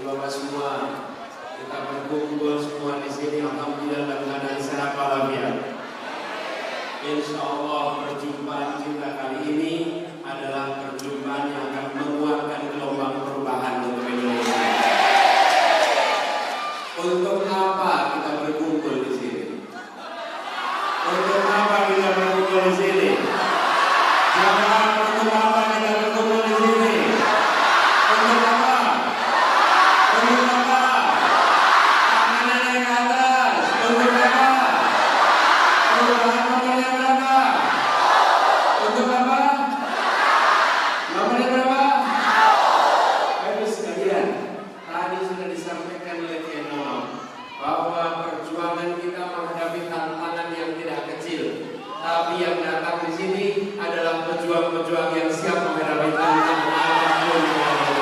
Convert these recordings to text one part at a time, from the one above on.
Bapak semua, kita berkumpul semua di sini, alhamdulillah dalam keadaan sehat walafiat. Insya Allah perjumpaan kita kali ini adalah perjumpaan yang akan menguatkan gelombang perubahan untuk Indonesia. Untuk apa kita berkumpul di sini? Untuk apa kita berkumpul di sini? Jangan untuk apa kita berkumpul di sini? Untuk apa? Untuk apa? Tangan yang ke atas. Untuk apa? Perubahan nomornya berapa? Untuk apa? Nomornya berapa? Baik sekalian, tadi sudah disampaikan oleh Keno bahwa perjuangan kita menghadapi tantangan yang tidak kecil. Tapi yang datang di sini adalah pejuang-pejuang yang siap menghadapi tantangan apapun yang ada.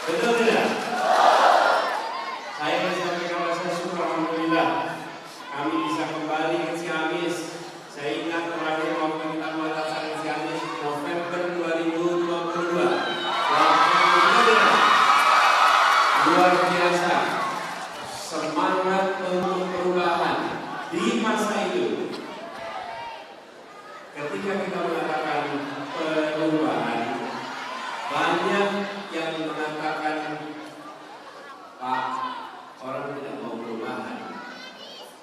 Betul tidak? Saya menyampaikan rasa syukur alhamdulillah kami bisa kembali ke Ciamis. Saya ingat terakhir waktu kita melaksanakan Ciamis November 2022. Luar biasa semangat untuk perubahan di masa itu. Ketika kita mengatakan perubahan, banyak yang mengatakan, Pak, orang tidak mau perubahan.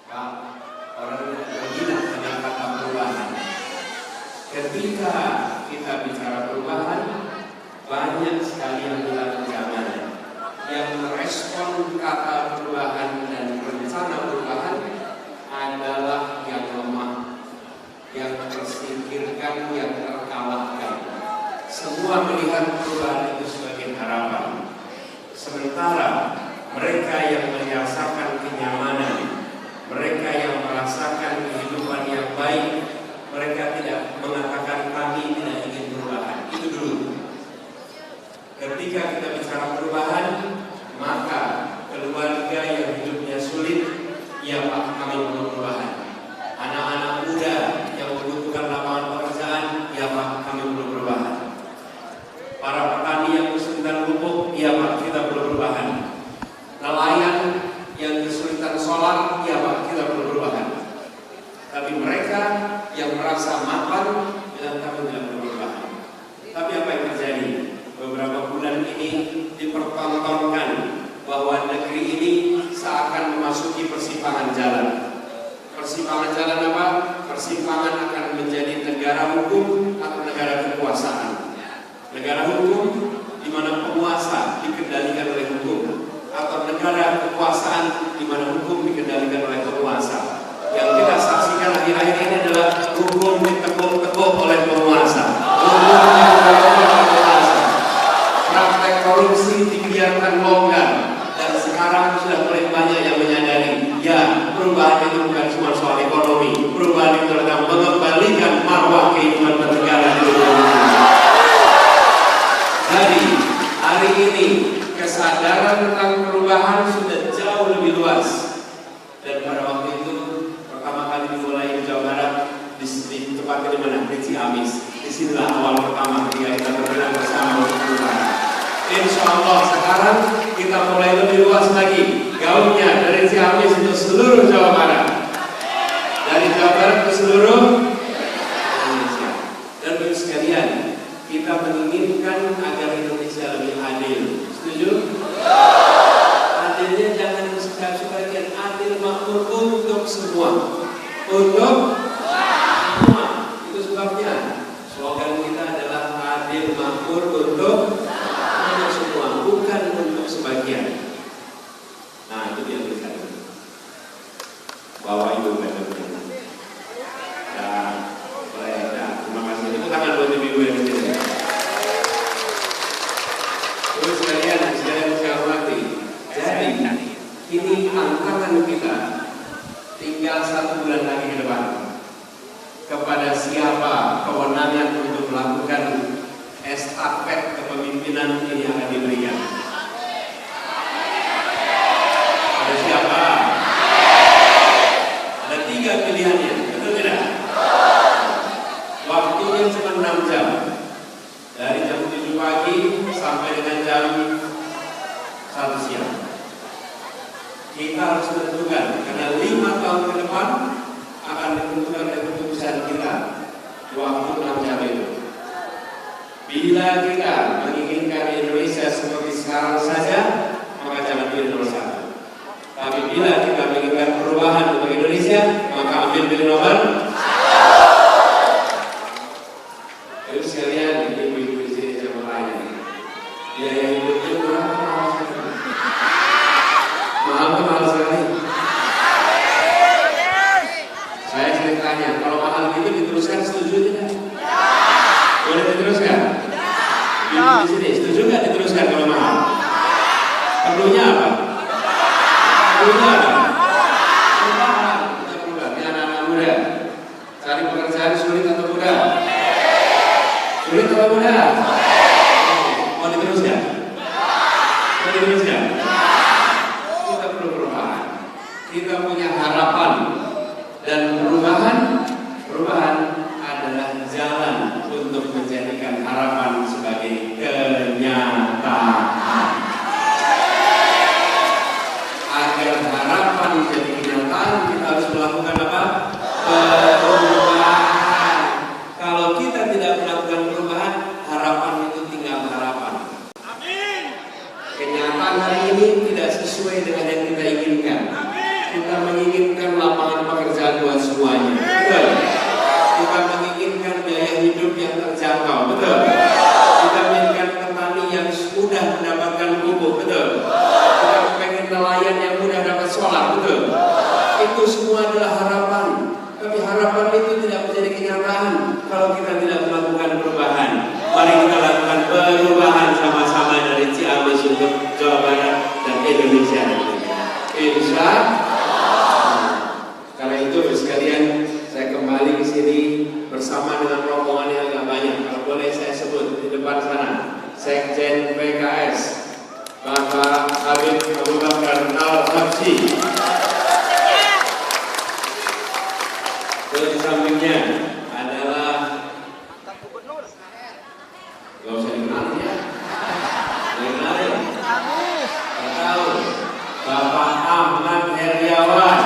Pak, orang tidak berminat dengan kata perubahan. Ketika kita bicara perubahan, banyak sekali yang bilang jangan. Yang merespon kata perubahan dan rencana perubahan adalah yang lemah, yang tersingkirkan, yang terkalahkan. Semua melihat perubahan itu sebagai harapan. Sementara mereka yang merasakan kenyamanan, mereka yang merasakan kehidupan yang baik, mereka tidak mengatakan kami tidak ingin perubahan. Itu dulu. Ketika kita bicara perubahan, maka keluarga yang hidupnya sulit, ya Pak, kami mau perubahan. Anak-anak muda yang membutuhkan lapangan pekerjaan, ya Pak, kami perlu perubahan. Para petani yang kesulitan pupuk, ya Pak, kita perlu perubahan. Nelayan yang kesulitan solar, ya Pak, kita perlu perubahan. Tapi mereka yang merasa mapan, bilang kami tidak perlu perubahan. Tapi apa yang terjadi? Beberapa bulan ini dipertontonkan bahwa negeri ini seakan memasuki persimpangan jalan. Persimpangan jalan apa? Persimpangan akan menjadi negara hukum atau negara kekuasaan. Negara hukum di mana penguasa dikendalikan oleh hukum, atau negara kekuasaan di mana hukum dikendalikan oleh penguasa. Yang kita saksikan akhir-akhir ini adalah hukum ditekuk-tekuk oleh penguasa. Praktek korupsi dibiarkan longgar, dan sekarang sudah mulai banyak yang menyadari, ya, perubahan itu bukan cuma soal ekonomi, perubahan itu adalah mengembalikan marwah kehidupan bernegara di Indonesia. Jadi hari ini kesadaran tentang perubahan sudah jauh lebih luas, dan pada waktu itu pertama kali dimulai di Jawa Barat, di tempat di mana? Di Ciamis. Disinilah awal pertama ketika kita bergerak bersama untuk perubahan. Allah sekarang kita mulai lebih luas lagi gaungnya dari Ciamis untuk seluruh Jawa Barat, dari Jawa Barat ke seluruh Indonesia. Dan bagi sekalian, kita menginginkan agar Indonesia lebih adil. Setuju? Adilnya jangan sebagian, adil makmur untuk semua. Untuk semua. Itu sebabnya slogan kita adalah adil makmur untuk semua, bukan untuk sebagian. Nah, itu dia tulisannya. Bawa ibu benar-benar. Ya, boleh ya. Terima kasih. Itu tangan buat ibu yang di sini. Terus sekalian saya hormati. Jadi, ini tantangan kita. Tinggal 1 bulan lagi ke depan. Kepada siapa kewenangan untuk melakukan estafet kepemimpinan ini akan diberikan? Ada siapa? Ada 3 pilihannya, betul tidak? Waktunya cuma 6 jam, dari jam 7 pagi sampai dengan jam 1 siang. Kita harus menentukan, karena 5 tahun ke depan akan ditentukan oleh keputusan kita waktu 6 jam itu. Bila kita menginginkan Indonesia seperti sekarang saja, maka jangan pilih nomor 1. Tapi bila kita menginginkan perubahan untuk Indonesia, maka ambil pilih nomor 1. Terus sekalian, ibu-ibu di sini saya mau tanya, biaya hidup itu berapa? Mahal sekali. Saya ceritanya, kalau mahal itu diteruskan, setuju tidak? Boleh diteruskan? Ibu di sini setuju nggak diteruskan kalau mahal? Perlunya apa? Perlunya apa? Perubahan. Kita perubahan. Ini anak-anak muda. Cari pekerjaan sulit atau mudah? Sulit atau mudah? Mau diteruskan? Mau diteruskan? Kita perlu perubahan. Kita punya harapan. Dan perubahan adalah jalan untuk menjadikan harapan sebagai kenyataan. Agar harapan menjadi kenyataan, kita harus melakukan apa? Perubahan. Kalau kita tidak melakukan perubahan, harapan itu tinggal harapan. Amin. Kenyataan hari ini tidak sesuai dengan yang kita inginkan. Kita menginginkan lapangan pekerjaan buat semuanya, betul? Kita menginginkan biaya hidup yang terjangkau, betul? Kita menginginkan petani yang mudah mendapatkan pupuk, betul? Kita pengen nelayan yang mudah dapat solar, betul? Itu semua adalah harapan. Tapi harapan itu tidak menjadi kenyataan kalau kita tidak melakukan perubahan. Mari kita lakukan perubahan sama-sama dari Ciamis untuk Jawa Barat dan Indonesia. Insya Allah. Karena itu sekalian, saya kembali ke sini bersama dengan rombongan yang agak banyak. Kalau boleh saya sebut di depan sana, Sekjen PKS Bapak Habib Abu Bakar Al-Habsyi. Di sampingnya adalah, gak usah dikenal ya, dikenal ya, gak tahu, Bapak Ahmad Heriawan.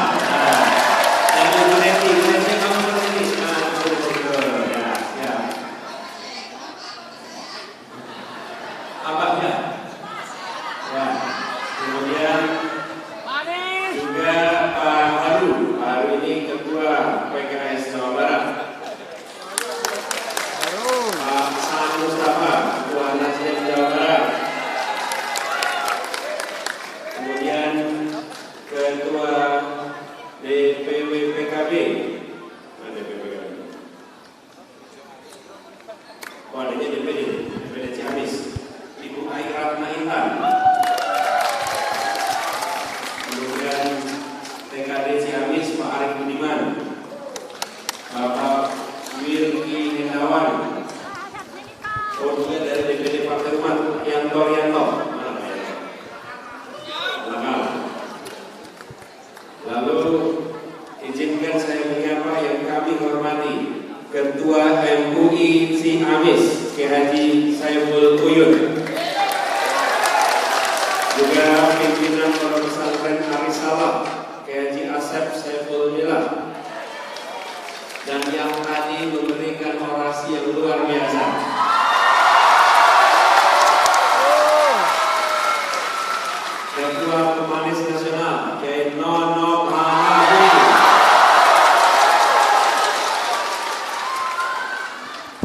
juga pimpinan Pondok Pesantren Arisalah, Kiai Haji Asep Saiful Mila, dan yang tadi memberikan orasi yang luar biasa. Ketua Pemanis Nasional, Kiai Nono Mahadi.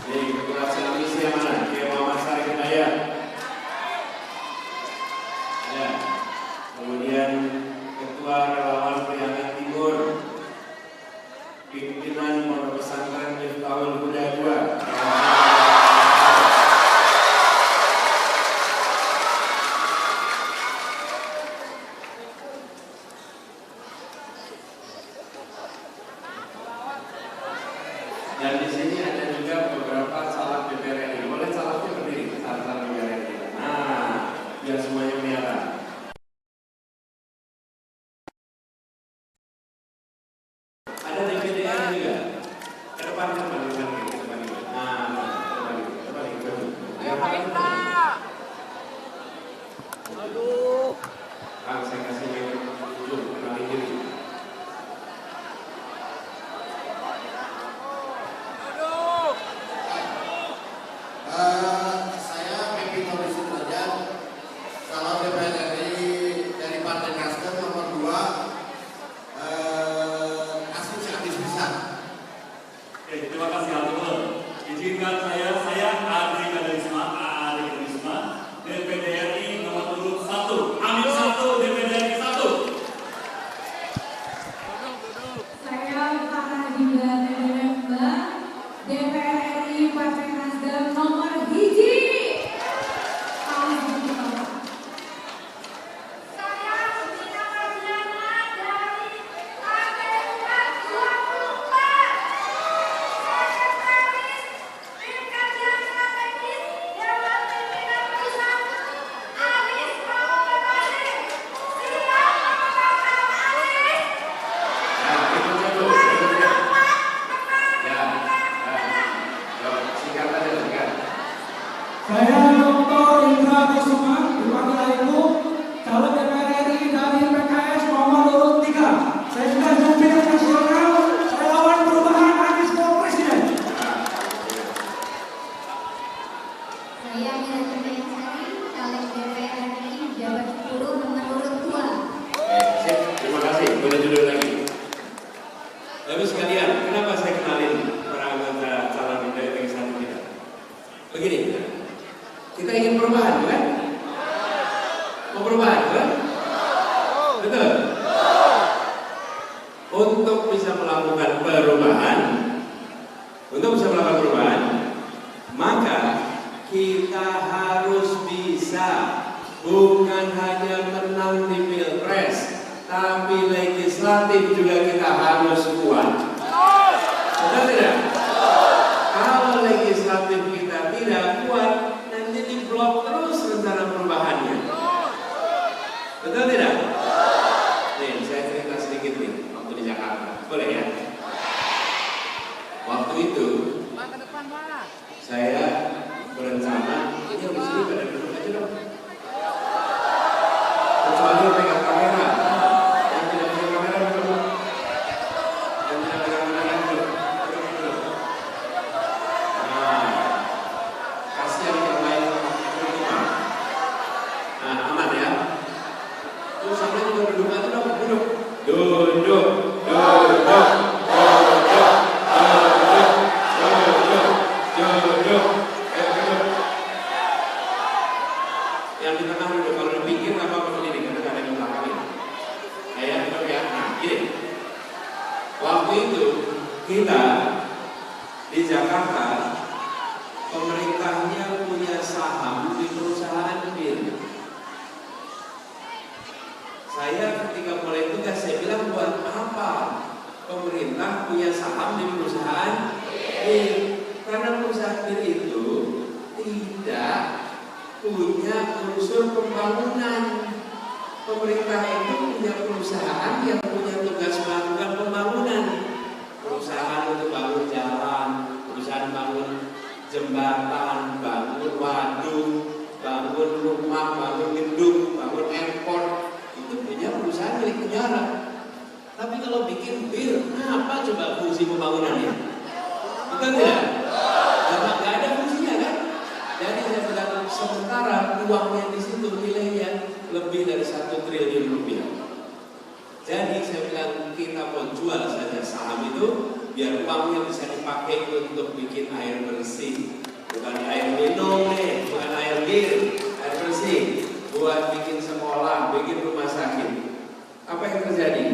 Ini Ketua Senamisi yang mana? Kiai Muhammad Sari Hidayat. Ya. Kemudian Ketua Relawan Priangan Timur, pimpinan Pondok Pesantren Miftahul Huda II. Dan di sini ada juga beberapa caleg DPR RI. Boleh calegnya berdiri, caleg DPR RI. Nah, biar semuanya kelihatan. Ada DPR juga. Ke depan, ke depan. Nah, ke depan. Aduh. Kang, saya kasih dulu, kenalin diri. Saya Pepi Tony Sudrajat, calon DPR RI dari Partai Nasdem nomor 2, asli Ciamis Pisang. Terima kasih Altul. Izinkan saya Ari Kaderisma, DPD RI nomor urut 1. Amin 1, DPD RI 1. Saya Farah Dinda Temba, DPR RI Partai Nasdem nomor 1. Saya Sina Mardiana dari Partai Umat 24. Sekretaris Tim Kajian Strategis Dewan Pimpinan Pusat Aris Pramodapati. Siap memegang Aris. Nah, ikutnya dulu. Ya, singkat aja, singkat. Saya Dr. Indra Kusuma, Bupati Lainmu, calon DPR RI dari PKS nomor urut 3. Saya sudah jubir nasional relawan perubahan Anies Presiden. Saya Mira Sari, caleg DPR RI Jawa Timur nomor urut 2. Sip, terima kasih. Boleh duduk lagi. Lalu sekalian, kenapa saya kenalin para anggota calon DPR RI satu kita? Begini, kita ingin perubahan, bukan? Mau perubahan, bukan? Betul? Untuk bisa melakukan perubahan, maka kita harus bisa bukan hanya menang di Pilpres, tapi legislatif juga kita harus kuat. Betul tidak? Kalau legislatif kita tidak kuat, nanti diblok terus rencana perubahannya. Betul tidak? Nih, saya cerita sedikit nih, waktu di Jakarta. Boleh ya? Waktu itu, saya berencana, ini habis ini pada duduk aja dong. Kecuali yang pegang kamera. Yang tidak pegang kamera duduk. Yang tidak pegang kamera duduk. Duduk. Nah, kasihan yang lain duduk. Nah, aman ya. Terus sampai juga duduk aja dong, duduk. Duduk. Yang di tengah duduk, kalau di pinggir nggak apa-apa berdiri, karena nggak ada di belakangnya. Ayah, duduk ya. Nah, gini. Waktu itu kita di Jakarta, pemerintahnya punya saham di perusahaan BIN. Saya ketika mulai tugas, saya bilang buat apa pemerintah punya saham di perusahaan BIN? Karena perusahaan BIN itu tidak punya unsur pembangunan. Pemerintah itu punya perusahaan yang punya tugas melakukan pembangunan. Perusahaan untuk bangun jalan, perusahaan bangun jembatan, bangun waduk, bangun rumah, bangun gedung, bangun airport. coba fungsi pembangunannya? Betul tidak? Nggak ada fungsinya kan? Jadi saya bilang sementara uangnya di situ nilainya lebih dari 1 triliun rupiah. Jadi saya bilang kita mau jual saja saham itu biar uangnya bisa dipakai untuk bikin air bersih, bukan air minum nih, bukan air bir, air bersih, buat bikin sekolah, bikin rumah sakit. Apa yang terjadi?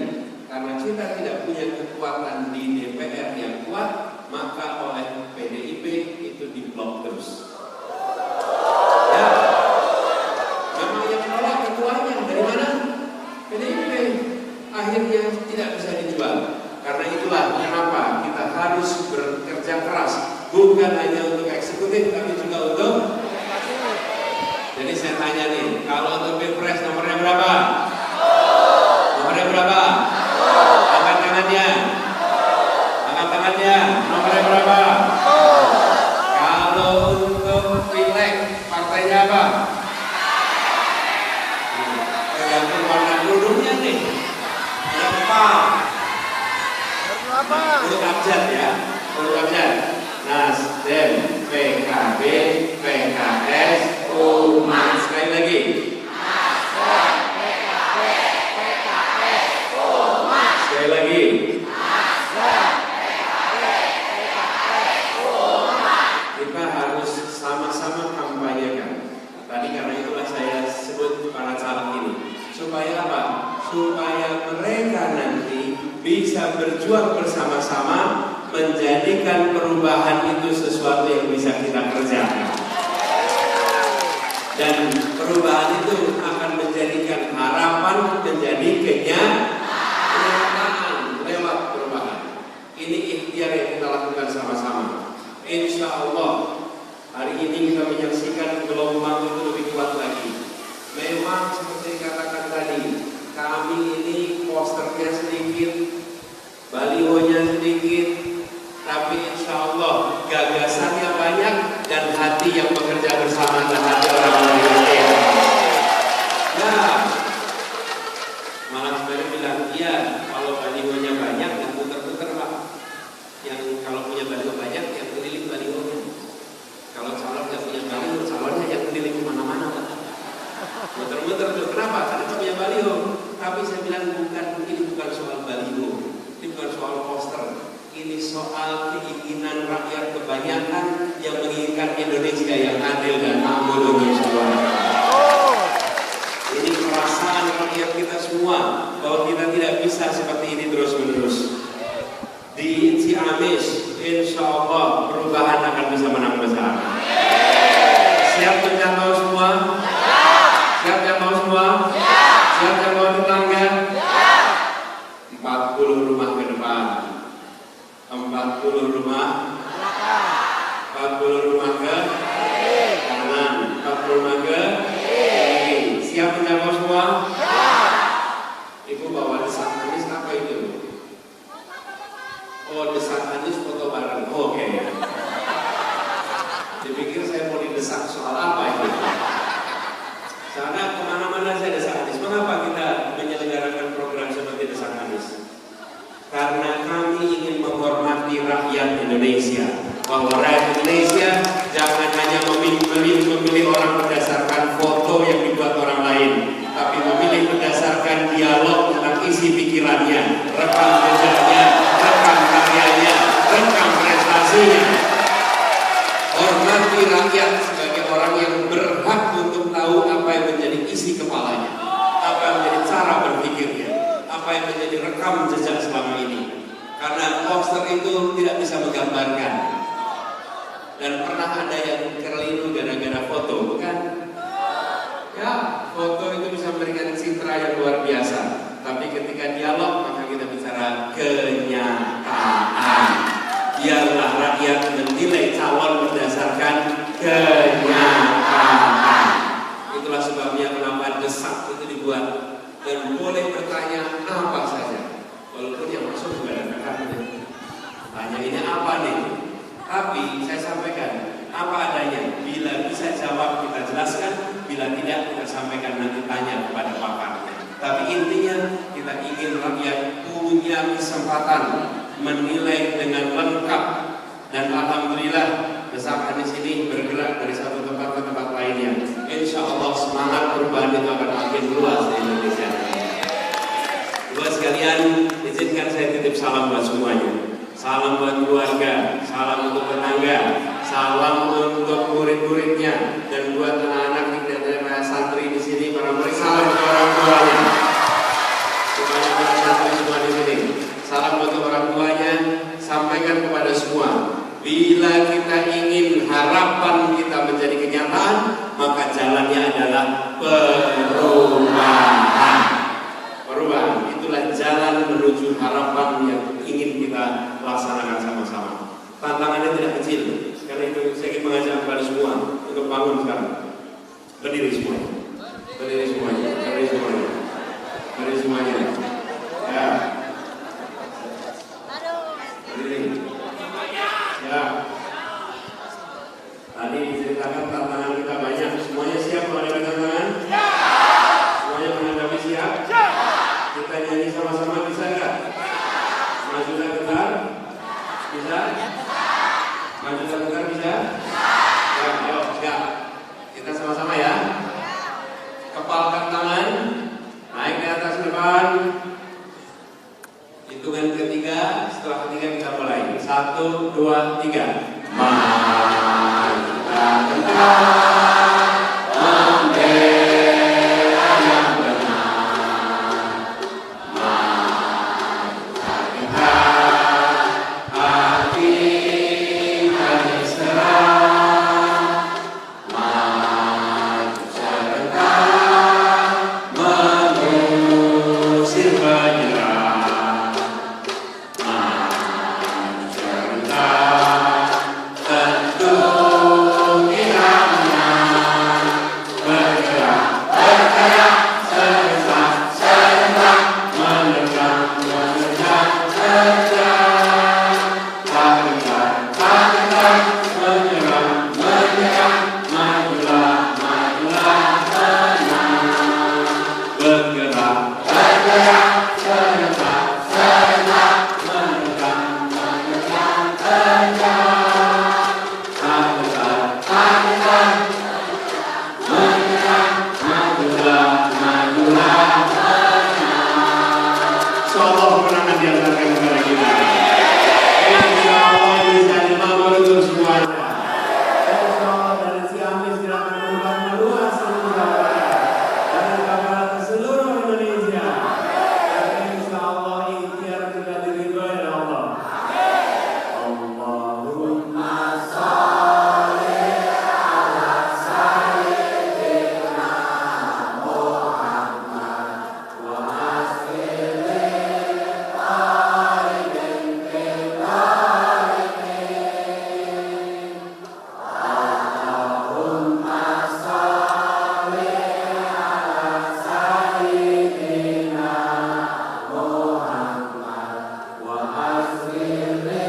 Karena kita tidak punya kekuatan di DPR yang kuat, maka oleh PDIP itu diblok terus. Ya, memang yang menolak ketuanya dari mana? PDIP. Akhirnya tidak bisa dijual. Karena itulah kenapa kita harus bekerja keras, bukan hanya untuk eksekutif, tapi juga untuk. Jadi saya tanya nih, kalau untuk Pilpres nomornya berapa? Nomornya berapa? Angkat tangannya. Angkat tangannya. Nomornya berapa? Kalau untuk Pileg, partainya apa? Tergantung warna kerudungnya nih. Untuk abjad ya, untuk abjad. Nasdem, PKB, PKS, Umat. Sekali lagi. Nasdem, PKB, PKS, Umat. Sekali lagi. Nasdem, PKB, PKS, Umat. Kita harus sama-sama kampanyekan. Tadi karena itulah saya sebut para caleg ini. Supaya apa? Supaya mereka nanti bisa berjuang bersama-sama menjadikan perubahan itu sesuatu yang bisa kita kerjakan. Dan perubahan itu akan menjadikan harapan menjadi kenyataan lewat perubahan. Ini ikhtiar yang kita lakukan sama-sama. Insya Allah hari ini kita menyaksikan gelombang itu lebih kuat lagi. Memang seperti dikatakan tadi, kami ini posternya sedikit, balihonya sedikit, tapi insya Allah gagasannya banyak dan hati yang bekerja bersama adalah hati orang-orang Indonesia. Nah, malah sebenarnya bilang, iya kalau balihonya banyak dan puter-puter Pak. Yang kalau punya baliho banyak, yang keliling balihonya. Kalau calon nggak punya baliho, calonnya yang keliling kemana-mana Pak. Muter-muter tuh, kenapa? Karena kita punya baliho. Tapi saya bilang ini bukan soal baliho, ini bukan soal poster. Ini soal keinginan rakyat kebanyakan yang menginginkan Indonesia yang adil dan makmur untuk semua. Ini perasaan rakyat kita semua bahwa kita tidak bisa seperti ini terus-menerus. Di Ciamis, insya Allah perubahan akan bisa menang besar. Siap menjangkau semua? Siap yang mau semua? Siap yang mau tetangga? 40 rumah ke depan, 40 rumah, 40 rumah ke kanan, 40 rumah ke kiri. Siap menjangkau semua? Ibu bawa desak Anies apa itu? Oh, desak Anies foto bareng. Oke. Dipikir saya mau didesak soal apa itu? Karena kemana-mana saya desak Anies. Mengapa kita menyelenggarakan program seperti desak Anies? Karena kami ingin menghormati rakyat Indonesia. Bahwa rakyat Indonesia jangan hanya memilih orang berdasarkan foto yang dibuat orang lain, tapi memilih berdasarkan dialog tentang isi pikirannya, rekam jejaknya, rekam karyanya, rekam prestasinya. Hormati rakyat sebagai orang yang berhak untuk tahu apa yang menjadi isi kepalanya, apa yang menjadi cara berpikirnya, apa yang menjadi rekam jejak selama ini. Karena poster itu tidak bisa menggambarkan. Dan pernah ada yang keliru gara-gara foto, bukan? Ya, foto itu bisa memberikan citra yang luar biasa. Tapi ketika dialog, maka kita bicara kenyataan. Biarlah rakyat menilai calon berdasarkan kenyataan. Itulah sebabnya kenapa desak itu dibuat. Dan boleh bertanya apa saja, walaupun yang masuk juga ada kakaknya. Tanya ini apa nih? Tapi saya sampaikan apa adanya. Bila bisa jawab kita jelaskan, bila tidak kita sampaikan nanti tanya kepada pakarnya. Tapi intinya kita ingin rakyat punya kesempatan menilai dengan lengkap, dan alhamdulillah desakan di sini bergerak dari satu tempat ke tempat lainnya. Insya Allah semangat perubahan itu akan makin luas di Indonesia. Buat sekalian, izinkan saya titip salam buat semuanya. Salam buat keluarga, salam untuk tetangga, salam untuk murid-muridnya, dan buat anak-anak dan santri di sini, para murid, salam untuk orang tuanya. Semuanya para santri semua di sini. Salam untuk orang tuanya, sampaikan kepada semua. Bila kita ingin harapan kita menjadi kenyataan, maka jalannya adalah perubahan. Perubahan, itulah jalan menuju harapan yang ingin kita laksanakan sama-sama. Tantangannya tidak kecil, karena itu saya ingin mengajak kepada semua untuk bangun sekarang. Berdiri semuanya, berdiri semuanya, berdiri semuanya, berdiri semuanya. Ya, berdiri. Ya. Tadi diceritakan tantangan kita banyak. Semuanya siap menghadapi tantangan? Ya. Semuanya menghadapi siap? Ya. Kita nyanyi sama-sama, bisa nggak? Maju dan getar? Bisa? Maju dan getar bisa? Ya, ayo, siap. Kita sama-sama ya. Kepalkan tangan, naik ke atas depan. Hitungan ketiga, setelah ketiga kita mulai. 1, 2, 3. Maju dan getar, membela yang benar. Maju dan getar, hati kami serah. Maju sebentar, mengusir penyerah. Maju sebentar, tentu kita menang. Bergerak, bergerak, serentak, serentak, menerjang, menerjang, menerjang. Tak gentar, tak gentar, menyerang, menyerang, majulah, majulah, menang. Bergerak, bergerak, serentak, serentak, menerjang, menerjang, menerjang. Tak gentar, tak gentar, menyerang, majulah, majulah, menang. Insyaallah kemenangan diantarkan kepada kita. Insyaallah bisa dimakmur untuk semuanya. Insyaallah dari Ciamis tidak akan berubah meluas seluruh Jawa dan kabar seluruh Indonesia. Dan insyaallah ikhtiar kita diridhoi oleh Allah. Allahumma sholli ala sayyidina Muhammad wa aslihi qaidin fil qaimin. Allahumma sholli ala sayyidina Muhammad wa aslihi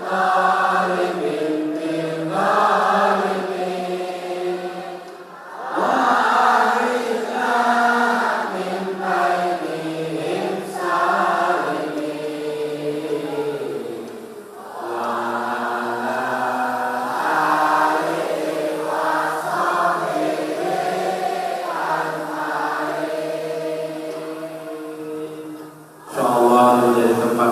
qaidin fil qaimin. Wa akhirna min bainihim salimin. Wa ala alihi wa sahbihi ajma'in. Insyaallah menjadi tempat